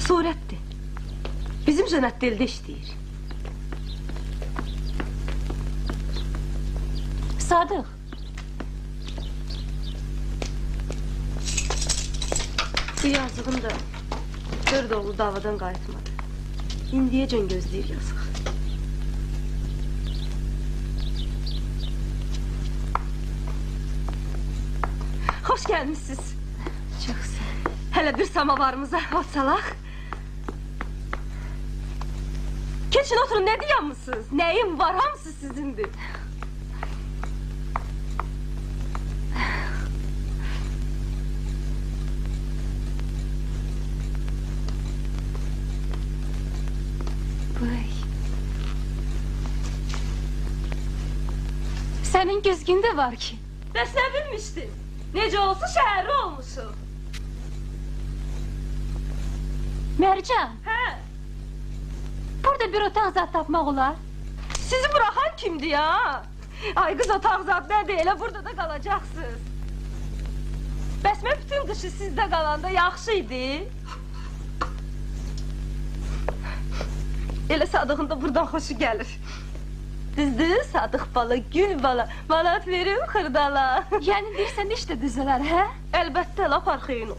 Surətdir. Bizim Jönətdildə işləyir. Sadıq. Bu yazığın da 4 oğlu davadan qayıtmadı. İndiyəcən gözləyir yazıq. Hoş gelmişsiniz. Çox sağ. Hele bir samavarımıza ot salaq. Keçin oturun, ne diyanmısınız? Neyim var, hamısı sizindir. Vay. Sənin güzgün də var ki. Bəs nə bilmişdin? Necə olsa şəhərli olmuşum. Mərcan, Hə, burada bir otaq zat tapmaq olar. sizi bırakan kimdi ya? Ay kız, otaq zat nədir, elə burada da qalacaqsınız. Bəs mən bütün qışı sizdə qalanda yaxşı idi. Elə Sadığın da buradan xoşu gəlir. Düzdür, Sadıq bala, gül bala, manat verim xırdala. Yəni deyirsən iş də düzələr, hə? Əlbəttə, lap arxayın ol.